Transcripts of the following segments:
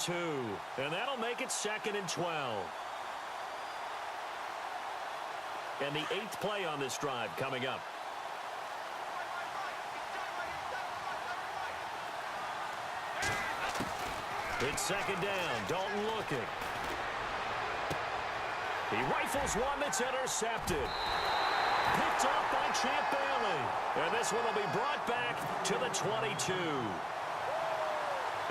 2, and that'll make it 2nd and 12. And the 8th play on this drive coming up. It's 2nd down. Dalton looking. He rifles one that's intercepted. Picked off by Champ Bailey. And this one will be brought back to the 22.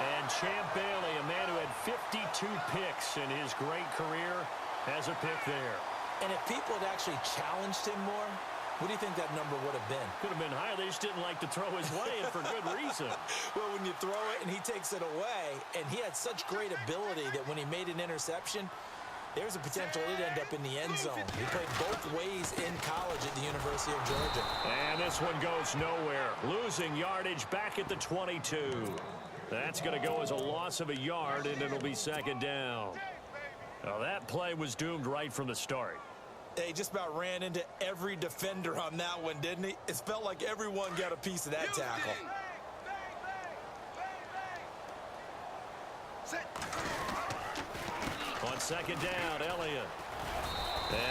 And Champ Bailey, a man who had 52 picks in his great career, has a pick there. And if people had actually challenged him more, what do you think that number would have been? Could have been higher. They just didn't like to throw his way, and for good reason. Well, when you throw it and he takes it away, and he had such great ability that when he made an interception, there's a potential it'd end up in the end zone. He played both ways in college at the University of Georgia. And this one goes nowhere. Losing yardage back at the 22. That's going to go as a loss of a yard, and it'll be 2nd down. Now, that play was doomed right from the start. He just about ran into every defender on that one, didn't he? It felt like everyone got a piece of that tackle. On 2nd down, Elliott.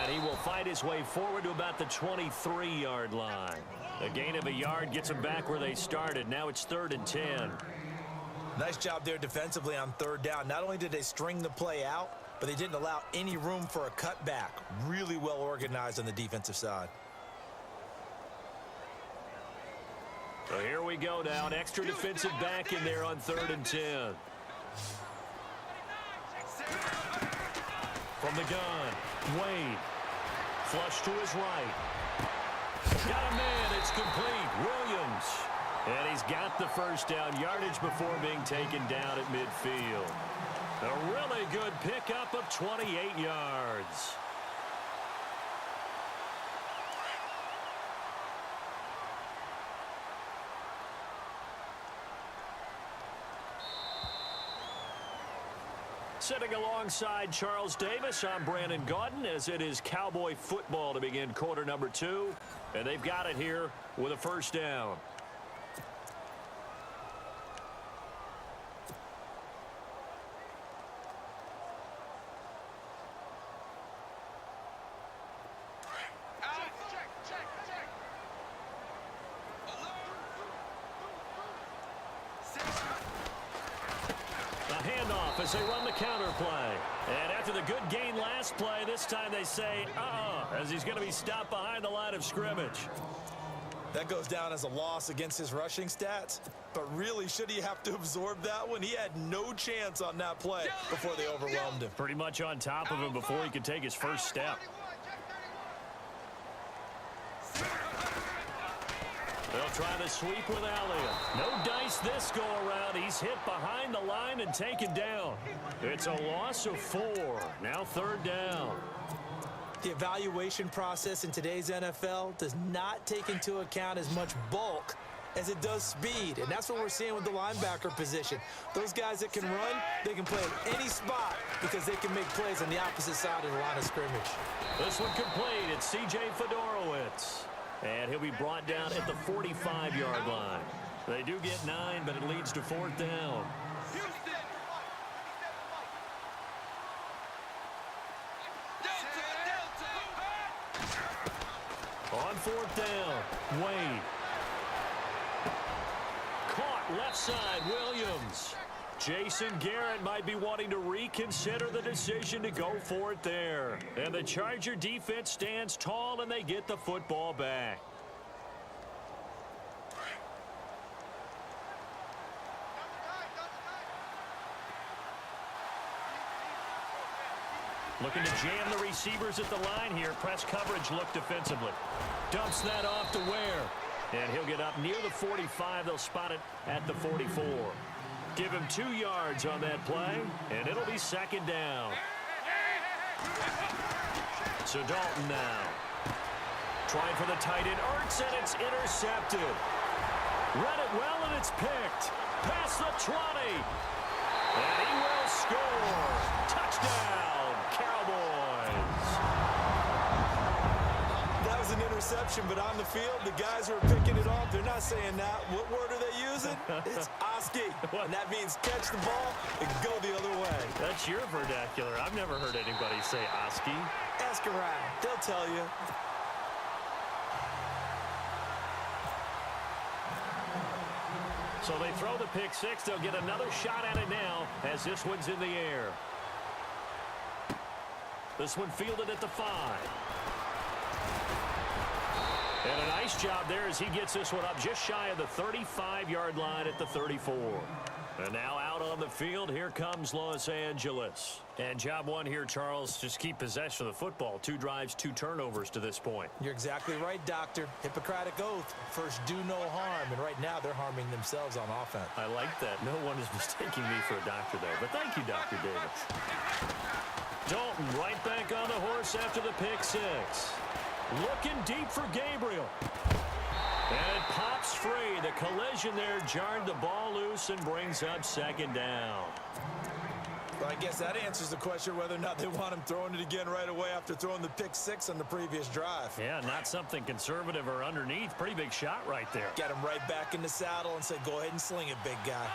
And he will fight his way forward to about the 23-yard line. A gain of a yard gets him back where they started. Now it's 3rd and 10. Nice job there defensively on 3rd down. Not only did they string the play out, but they didn't allow any room for a cutback. Really well organized on the defensive side. So here we go now. An extra defensive back in there on 3rd and 10. From the gun, Wade. Flush to his right. Got a man. It's complete. Williams. And he's got the 1st down yardage before being taken down at midfield. A really good pickup of 28 yards. Sitting alongside Charles Davis, I'm Brandon Gaudin, as it is Cowboy football to begin quarter number 2. And they've got it here with a 1st down. As they run the counter play. And after the good gain last play, this time they say, as he's going to be stopped behind the line of scrimmage. That goes down as a loss against his rushing stats. But really, should he have to absorb that one? He had no chance on that play before they overwhelmed him. Pretty much on top of him before he could take his first step. They'll try the sweep with Elliott. No dice this go around. He's hit behind the line and taken down. It's a loss of 4. Now 3rd down. The evaluation process in today's NFL does not take into account as much bulk as it does speed. And that's what we're seeing with the linebacker position. Those guys that can run, they can play at any spot because they can make plays on the opposite side of the line of scrimmage. This one complete. It's C.J. Fedorowicz. And he'll be brought down at the 45-yard line. They do get 9, but it leads to 4th down. On 4th down, Wade. Caught left side, Williams. Jason Garrett might be wanting to reconsider the decision to go for it there. And the Charger defense stands tall, and they get the football back. Looking to jam the receivers at the line here. Press coverage look defensively. Dumps that off to Ware. And he'll get up near the 45. They'll spot it at the 44. Give him 2 yards on that play, and it'll be 2nd down. So Dalton now. Trying for the tight end, Ertz, and it's intercepted. Read it well, and it's picked. Past the 20. And he will score. Touchdown, Cowboys. That was an interception, but on the field, the guys who are picking it off, they're not saying that. What word are they using? It's Oski. And that means catch the ball and go the other What's your vernacular? I've never heard anybody say Oski. Ask around. They'll tell you. So they throw the pick six. They'll get another shot at it now as this one's in the air. This one fielded at the 5. And a nice job there as he gets this one up just shy of the 35-yard line at the 34. And now out on the field, here comes Los Angeles. And job one here, Charles, just keep possession of the football. 2 drives, 2 turnovers to this point. You're exactly right, Doctor. Hippocratic oath. First, do no harm. And right now, they're harming themselves on offense. I like that. No one is mistaking me for a doctor there. But thank you, Dr. Davis. Dalton right back on the horse after the pick six. Looking deep for Gabriel. And it pops free. The collision there jarred the ball loose and brings up second down. Well, I guess that answers the question whether or not they want him throwing it again right away after throwing the pick six on the previous drive. Yeah, not something conservative or underneath. Pretty big shot right there. Get him right back in the saddle and say, go ahead and sling it, big guy.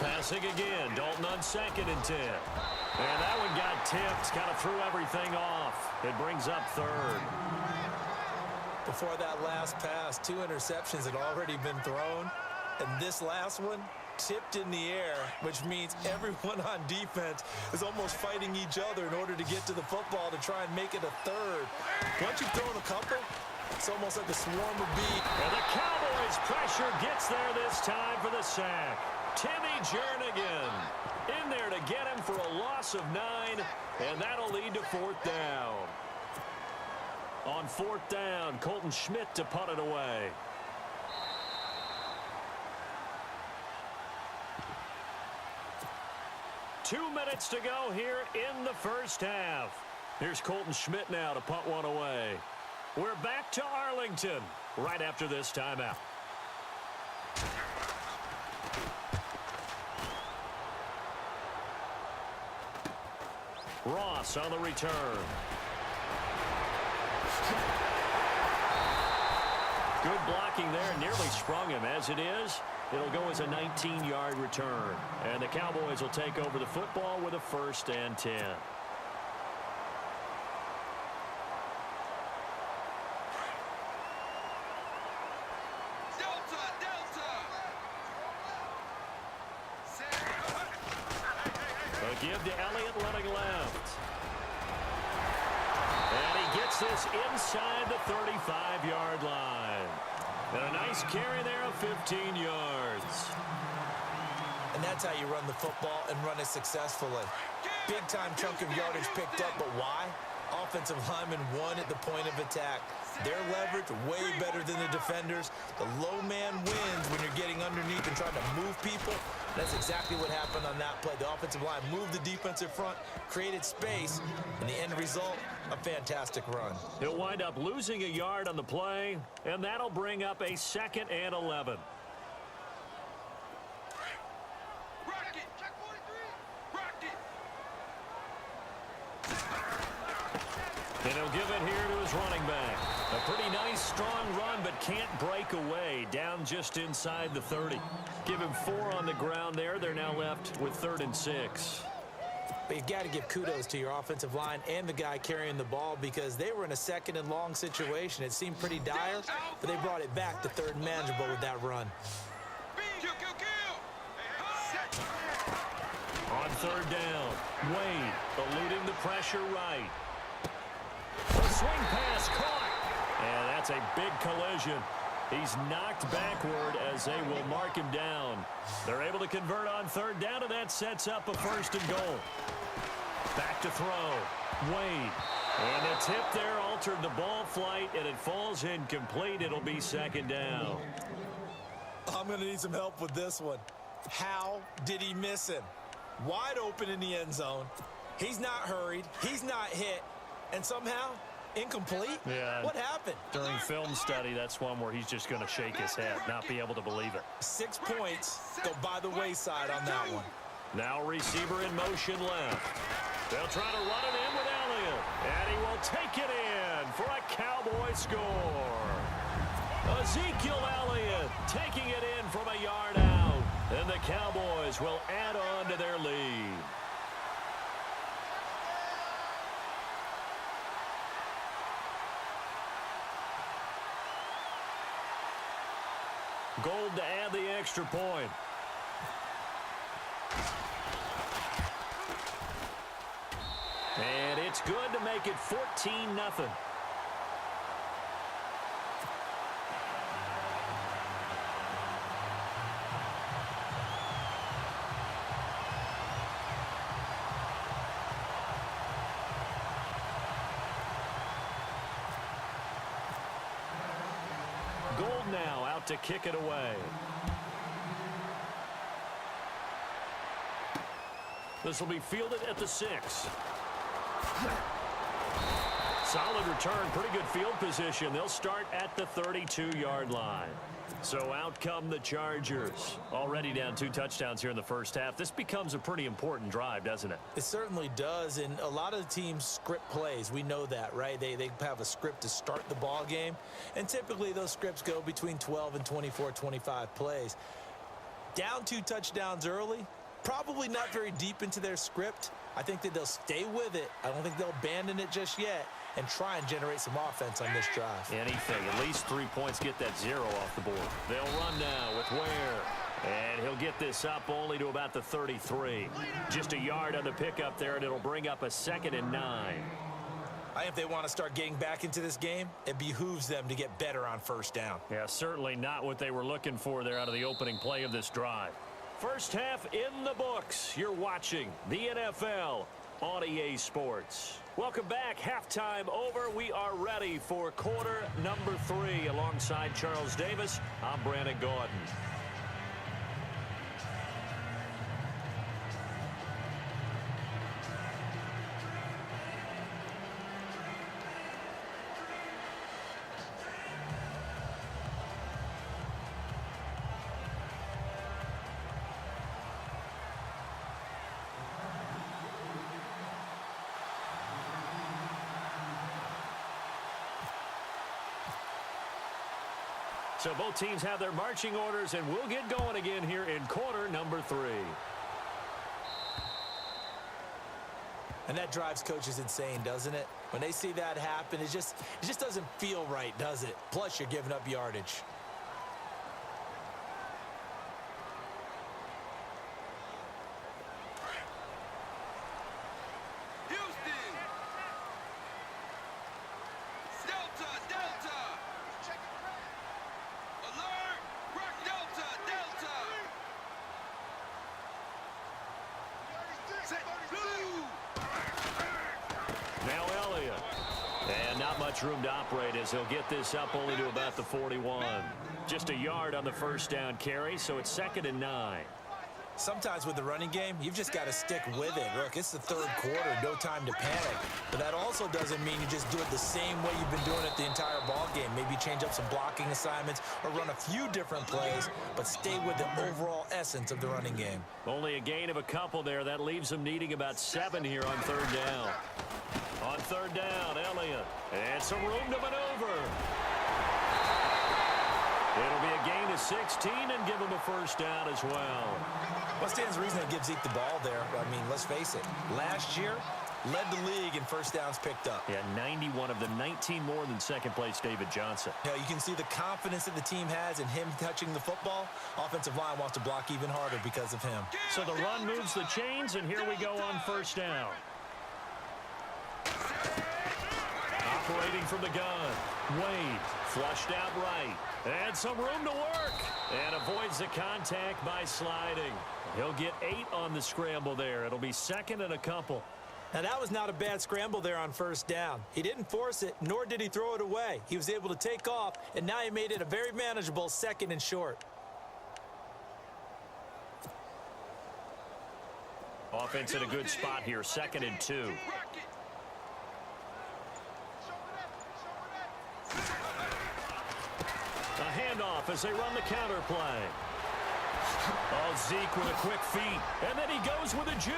Passing again. Dalton on 2nd and 10. And that one got tipped. Kind of threw everything off. It brings up 3rd. Before that last pass, 2 interceptions had already been thrown. And this last one tipped in the air, which means everyone on defense is almost fighting each other in order to get to the football to try and make it a 3rd. Once you've thrown a couple, it's almost like a swarm of bees. And the Cowboys' pressure gets there this time for the sack. Timmy Jernigan in there to get him for a loss of 9, and that'll lead to 4th down. On 4th down, Colton Schmidt to punt it away. Two minutes to go here in the first half. Here's Colton Schmidt now to punt one away. We're back to Arlington right after this timeout. Ross on the return. Good blocking there. Nearly sprung him. As it is, it'll go as a 19-yard return. And the Cowboys will take over the football with a 1st and 10. They'll give to Elliott running left. And he gets this inside the 35-yard line. And a nice carry there of 15 yards. And that's how you run the football and run it successfully. Big-time chunk of yardage picked up, but why? Offensive lineman won at the point of attack. Their leverage way better than the defenders. The low man wins when you're getting underneath and trying to move people. That's exactly what happened on that play. The offensive line moved the defensive front, created space, and the end result, a fantastic run. He'll wind up losing a yard on the play, and that'll bring up a 2nd and 11. And he'll give it here to his running back. A pretty nice, strong run, but can't break away. Down just inside the 30. Give him 4 on the ground there. They're now left with 3rd and 6. But you've got to give kudos to your offensive line and the guy carrying the ball because they were in a 2nd and long situation. It seemed pretty dire, but they brought it back to 3rd and manageable with that run. On 3rd down, Wade eluding the pressure right. The swing pass caught. And that's a big collision. He's knocked backward as they will mark him down. They're able to convert on 3rd down, and that sets up a 1st and goal. Back to throw. Wade. And the tip there altered the ball flight, and it falls incomplete. It'll be 2nd down. I'm going to need some help with this one. How did he miss him? Wide open in the end zone. He's not hurried. He's not hit. And somehow, incomplete? Yeah. What happened? During film study, that's one where he's just going to shake his head, not be able to believe it. 6 points go by the wayside on that one. Now receiver in motion left. They'll try to run it in with Elliott. And he will take it in for a Cowboy score. Ezekiel Elliott taking it in from a yard out. Cowboys will add on to their lead. Gold to add the extra point. And it's good to make it 14-0. Gold now out to kick it away. This will be fielded at the 6. Solid return, pretty good field position. They'll start at the 32-yard line. So out come the Chargers. Already down 2 touchdowns here in the first half. This becomes a pretty important drive, doesn't it? It certainly does, and a lot of the teams script plays. We know that, right? They have a script to start the ball game, and typically those scripts go between 12 and 24, 25 plays. Down 2 touchdowns early, probably not very deep into their script. I think that they'll stay with it. I don't think they'll abandon it just yet and try and generate some offense on this drive. Anything. At least 3 points, get that 0 off the board. They'll run now with Ware. And he'll get this up only to about the 33. Just a yard on the pickup there, and it'll bring up a 2nd and 9. If they want to start getting back into this game, it behooves them to get better on first down. Yeah, certainly not what they were looking for there out of the opening play of this drive. First half in the books. You're watching the NFL on EA Sports. Welcome back. Halftime over. We are ready for quarter number 3. Alongside Charles Davis, I'm Brandon Gordon. So both teams have their marching orders, and we'll get going again here in quarter number 3. And that drives coaches insane, doesn't it? When they see that happen, it just doesn't feel right, does it? Plus, you're giving up yardage. Room to operate as he'll get this up only to about the 41. Just a yard on the first down carry, so it's 2nd and 9. Sometimes with the running game, you've just got to stick with it. Look, it's the 3rd quarter, no time to panic. But that also doesn't mean you just do it the same way you've been doing it the entire ball game. Maybe change up some blocking assignments or run a few different plays, but stay with the overall essence of the running game. Only a gain of a couple there. That leaves them needing about 7 here on 3rd down. On 3rd down, Elliott. And some room to maneuver. It'll be a gain of 16 and give him a first down as well. What stands to reason to give Zeke the ball there? I mean, let's face it. Last year, led the league in first downs picked up. Yeah, 91 of the 19 more than second-place David Johnson. Yeah, you can see the confidence that the team has in him touching the football. Offensive line wants to block even harder because of him. So the run moves the chains, and here we go on first down. Operating from the gun. Wade flushed out right. And some room to work. And avoids the contact by sliding. He'll get 8 on the scramble there. It'll be 2nd and a couple. Now, that was not a bad scramble there on first down. He didn't force it, nor did he throw it away. He was able to take off, and now he made it a very manageable 2nd and short. Offense in a good spot here, 2nd and 2. A handoff as they run the counter play. Oh, Zeke with a quick feet. And then he goes with a juke.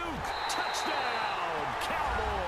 Touchdown, Cowboys.